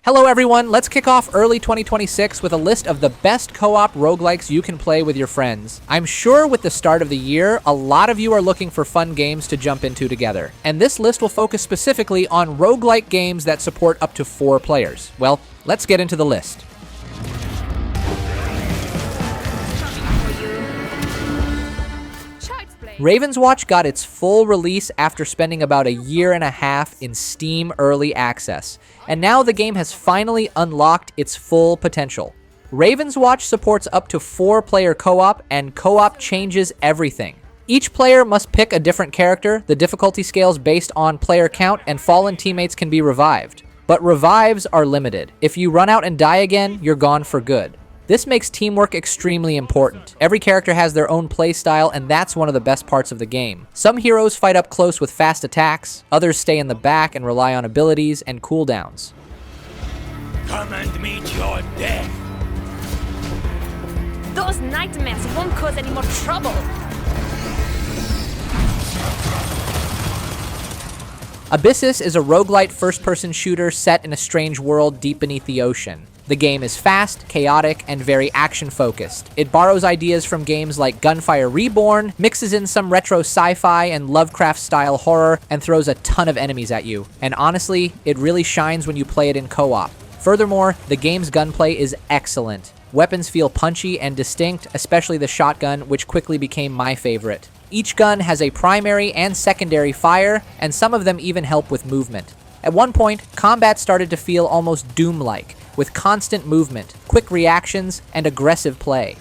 Hello everyone, let's kick off early 2026 with a list of the best co-op roguelikes you can play with your friends. I'm sure with the start of the year, a lot of you are looking for fun games to jump into together. And this list will focus specifically on roguelike games that support up to 4 players. Well, let's get into the list. Ravenswatch got its full release after spending about a year and a half in Steam Early Access, and now the game has finally unlocked its full potential. Ravenswatch supports up to 4-player co-op, and co-op changes everything. Each player must pick a different character, the difficulty scales based on player count, and fallen teammates can be revived. But revives are limited. If you run out and die again, you're gone for good. This makes teamwork extremely important. Every character has their own playstyle, and that's one of the best parts of the game. Some heroes fight up close with fast attacks, others stay in the back and rely on abilities and cooldowns. Come and meet your death! Those nightmares won't cause any more trouble! Abyssus is a roguelite first-person shooter set in a strange world deep beneath the ocean. The game is fast, chaotic, and very action-focused. It borrows ideas from games like Gunfire Reborn, mixes in some retro sci-fi and Lovecraft-style horror, and throws a ton of enemies at you. And honestly, it really shines when you play it in co-op. Furthermore, the game's gunplay is excellent. Weapons feel punchy and distinct, especially the shotgun, which quickly became my favorite. Each gun has a primary and secondary fire, and some of them even help with movement. At one point, combat started to feel almost Doom-like, with constant movement, quick reactions, and aggressive play.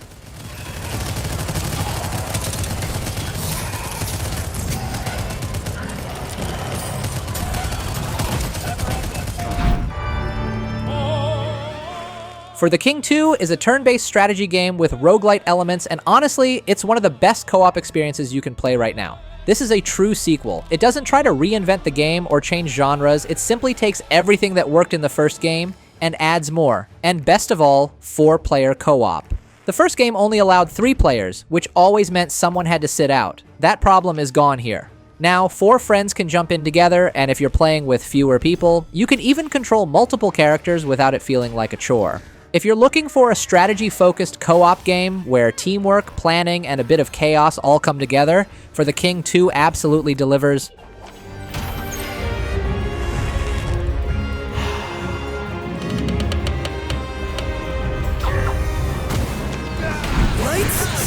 For the King 2 is a turn-based strategy game with roguelite elements, and honestly, it's one of the best co-op experiences you can play right now. This is a true sequel. It doesn't try to reinvent the game or change genres, it simply takes everything that worked in the first game and adds more. And best of all, 4-player co-op. The first game only allowed 3 players, which always meant someone had to sit out. That problem is gone here. Now, 4 friends can jump in together, and if you're playing with fewer people, you can even control multiple characters without it feeling like a chore. If you're looking for a strategy-focused co-op game where teamwork, planning, and a bit of chaos all come together, For the King 2 absolutely delivers.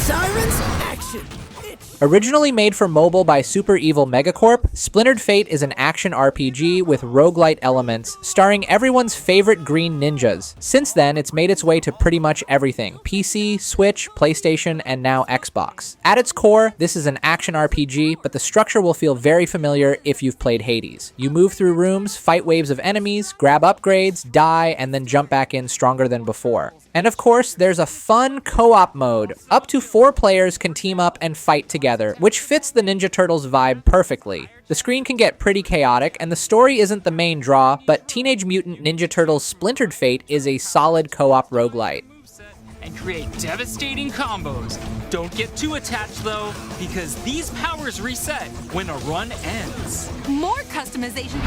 Sirens, action! Originally made for mobile by Super Evil Megacorp, Splintered Fate is an action RPG with roguelite elements, starring everyone's favorite green ninjas. Since then, it's made its way to pretty much everything: PC, Switch, PlayStation, and now Xbox. At its core, this is an action RPG, but the structure will feel very familiar if you've played Hades. You move through rooms, fight waves of enemies, grab upgrades, die, and then jump back in stronger than before. And of course, there's a fun co-op mode. Up to 4 players can team up and fight together, which fits the Ninja Turtles vibe perfectly. The screen can get pretty chaotic, and the story isn't the main draw, but Teenage Mutant Ninja Turtles Splintered Fate is a solid co-op roguelite. And create devastating combos. Don't get too attached though, because these powers reset when a run ends. More customization.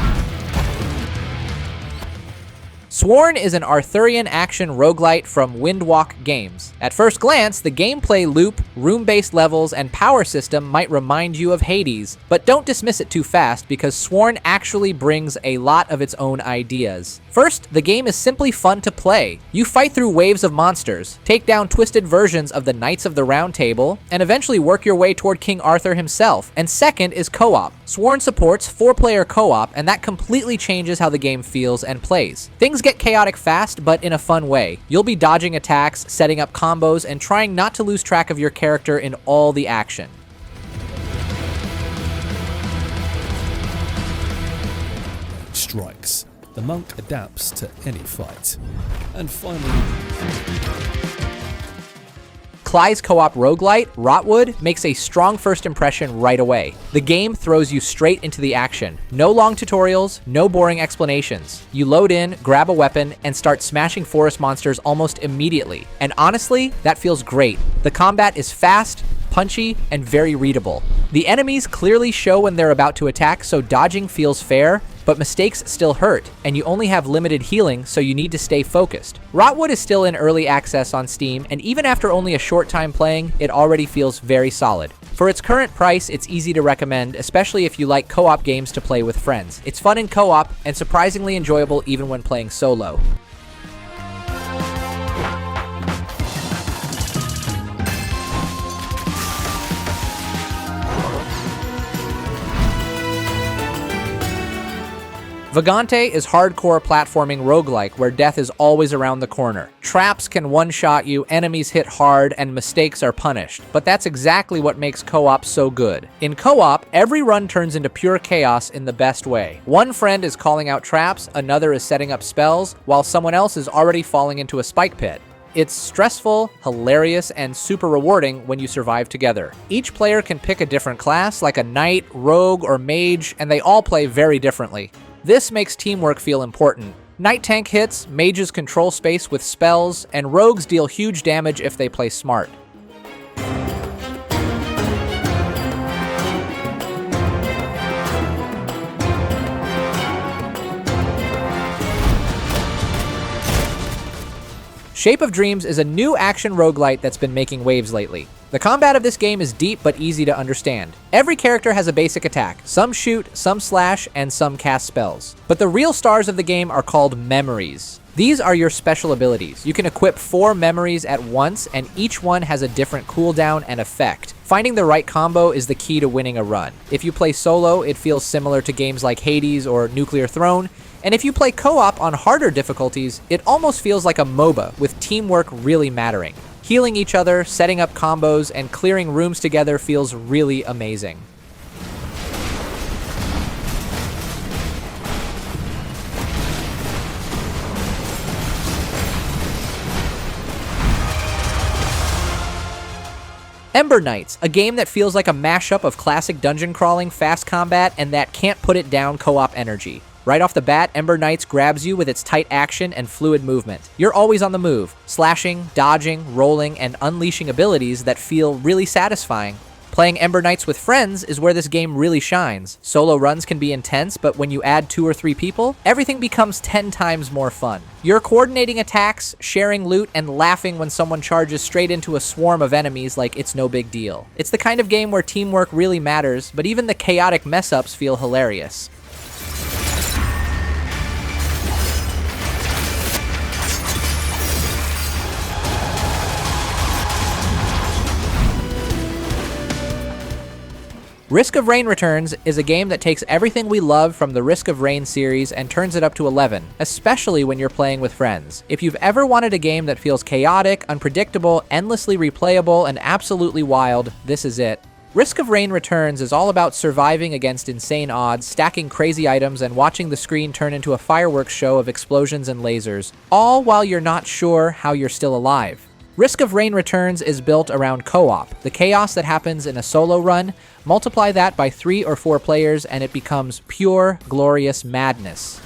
Sworn is an Arthurian action roguelite from Windwalk Games. At first glance, the gameplay loop, room-based levels, and power system might remind you of Hades, but don't dismiss it too fast because Sworn actually brings a lot of its own ideas. First, the game is simply fun to play. You fight through waves of monsters, take down twisted versions of the Knights of the Round Table, and eventually work your way toward King Arthur himself. And second is co-op. Sworn supports 4-player co-op, and that completely changes how the game feels and plays. Things get chaotic fast, but in a fun way. You'll be dodging attacks, setting up combos, and trying not to lose track of your character in all the action. Strikes. The monk adapts to any fight. And finally, Cly's co-op roguelite, Rotwood, makes a strong first impression right away. The game throws you straight into the action. No long tutorials, no boring explanations. You load in, grab a weapon, and start smashing forest monsters almost immediately. And honestly, that feels great. The combat is fast, punchy, and very readable. The enemies clearly show when they're about to attack, so dodging feels fair, but mistakes still hurt, and you only have limited healing, so you need to stay focused. Rotwood is still in early access on Steam, and even after only a short time playing, it already feels very solid. For its current price, it's easy to recommend, especially if you like co-op games to play with friends. It's fun in co-op, and surprisingly enjoyable even when playing solo. Vagante is hardcore platforming roguelike where death is always around the corner. Traps can one-shot you, enemies hit hard, and mistakes are punished. But that's exactly what makes co-op so good. In co-op, every run turns into pure chaos in the best way. One friend is calling out traps, another is setting up spells, while someone else is already falling into a spike pit. It's stressful, hilarious, and super rewarding when you survive together. Each player can pick a different class, like a knight, rogue, or mage, and they all play very differently. This makes teamwork feel important. Knight tank hits, mages control space with spells, and rogues deal huge damage if they play smart. Shape of Dreams is a new action roguelite that's been making waves lately. The combat of this game is deep but easy to understand. Every character has a basic attack. Some shoot, some slash, and some cast spells. But the real stars of the game are called memories. These are your special abilities. You can equip 4 memories at once, and each one has a different cooldown and effect. Finding the right combo is the key to winning a run. If you play solo, it feels similar to games like Hades or Nuclear Throne, and if you play co-op on harder difficulties, it almost feels like a MOBA, with teamwork really mattering. Healing each other, setting up combos, and clearing rooms together feels really amazing. Ember Knights, a game that feels like a mashup of classic dungeon crawling, fast combat, and that can't put it down co-op energy. Right off the bat, Ember Knights grabs you with its tight action and fluid movement. You're always on the move, slashing, dodging, rolling, and unleashing abilities that feel really satisfying. Playing Ember Knights with friends is where this game really shines. Solo runs can be intense, but when you add 2 or 3 people, everything becomes 10 times more fun. You're coordinating attacks, sharing loot, and laughing when someone charges straight into a swarm of enemies like it's no big deal. It's the kind of game where teamwork really matters, but even the chaotic mess-ups feel hilarious. Risk of Rain Returns is a game that takes everything we love from the Risk of Rain series and turns it up to 11, especially when you're playing with friends. If you've ever wanted a game that feels chaotic, unpredictable, endlessly replayable, and absolutely wild, this is it. Risk of Rain Returns is all about surviving against insane odds, stacking crazy items, and watching the screen turn into a fireworks show of explosions and lasers, all while you're not sure how you're still alive. Risk of Rain Returns is built around co-op. The chaos that happens in a solo run, multiply that by 3 or 4 players and it becomes pure, glorious madness.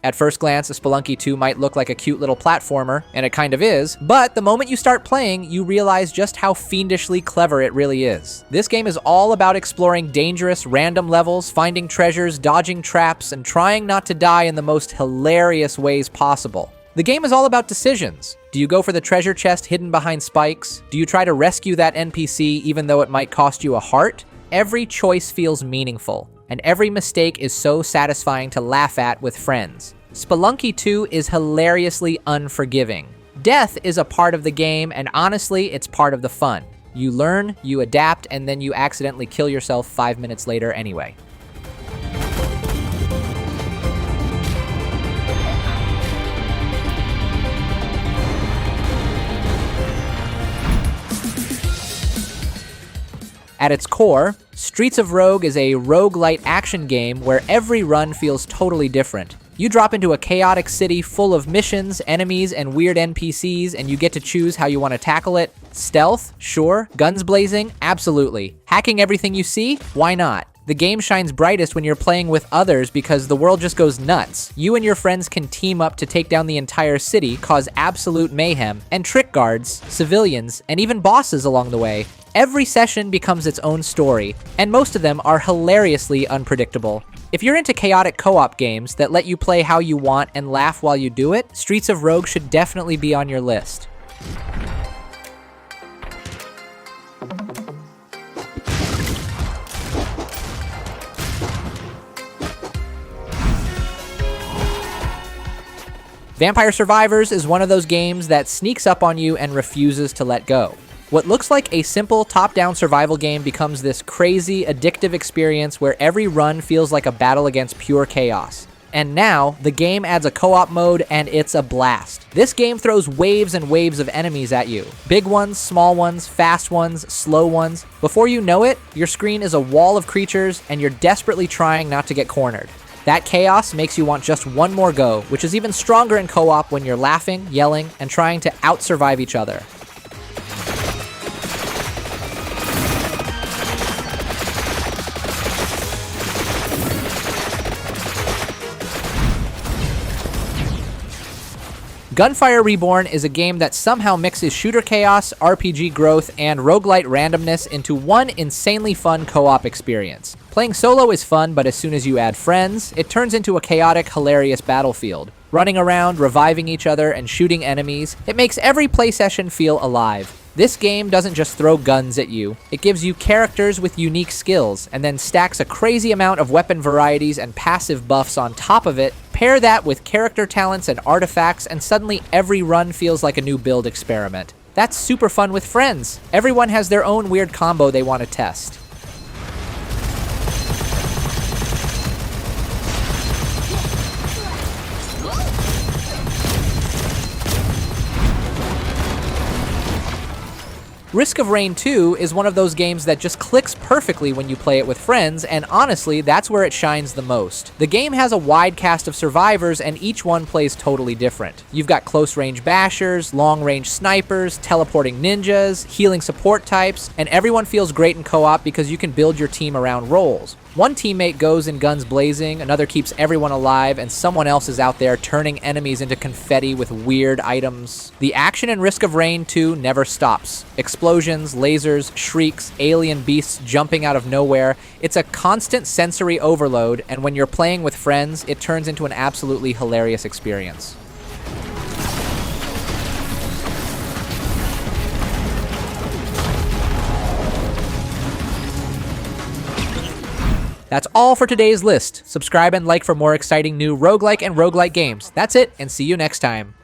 At first glance, a Spelunky 2 might look like a cute little platformer, and it kind of is, but the moment you start playing, you realize just how fiendishly clever it really is. This game is all about exploring dangerous, random levels, finding treasures, dodging traps, and trying not to die in the most hilarious ways possible. The game is all about decisions. Do you go for the treasure chest hidden behind spikes? Do you try to rescue that NPC even though it might cost you a heart? Every choice feels meaningful, and every mistake is so satisfying to laugh at with friends. Spelunky 2 is hilariously unforgiving. Death is a part of the game, and honestly, it's part of the fun. You learn, you adapt, and then you accidentally kill yourself 5 minutes later anyway. At its core, Streets of Rogue is a roguelite action game where every run feels totally different. You drop into a chaotic city full of missions, enemies, and weird NPCs, and you get to choose how you want to tackle it. Stealth? Sure. Guns blazing? Absolutely. Hacking everything you see? Why not? The game shines brightest when you're playing with others because the world just goes nuts. You and your friends can team up to take down the entire city, cause absolute mayhem, and trick guards, civilians, and even bosses along the way. Every session becomes its own story, and most of them are hilariously unpredictable. If you're into chaotic co-op games that let you play how you want and laugh while you do it, Streets of Rogue should definitely be on your list. Vampire Survivors is one of those games that sneaks up on you and refuses to let go. What looks like a simple top-down survival game becomes this crazy, addictive experience where every run feels like a battle against pure chaos. And now, the game adds a co-op mode, and it's a blast. This game throws waves and waves of enemies at you. Big ones, small ones, fast ones, slow ones. Before you know it, your screen is a wall of creatures, and you're desperately trying not to get cornered. That chaos makes you want just one more go, which is even stronger in co-op when you're laughing, yelling, and trying to out-survive each other. Gunfire Reborn is a game that somehow mixes shooter chaos, RPG growth, and roguelite randomness into one insanely fun co-op experience. Playing solo is fun, but as soon as you add friends, it turns into a chaotic, hilarious battlefield. Running around, reviving each other, and shooting enemies, it makes every play session feel alive. This game doesn't just throw guns at you, it gives you characters with unique skills, and then stacks a crazy amount of weapon varieties and passive buffs on top of it. Pair that with character talents and artifacts, and suddenly every run feels like a new build experiment. That's super fun with friends. Everyone has their own weird combo they want to test. Risk of Rain 2 is one of those games that just clicks perfectly when you play it with friends, and honestly, that's where it shines the most. The game has a wide cast of survivors, and each one plays totally different. You've got close-range bashers, long-range snipers, teleporting ninjas, healing support types, and everyone feels great in co-op because you can build your team around roles. One teammate goes in guns blazing, another keeps everyone alive, and someone else is out there turning enemies into confetti with weird items. The action in Risk of Rain 2 never stops. Explosions, lasers, shrieks, alien beasts jumping out of nowhere. It's a constant sensory overload, and when you're playing with friends, it turns into an absolutely hilarious experience. That's all for today's list. Subscribe and like for more exciting new roguelike and roguelite games. That's it, and see you next time.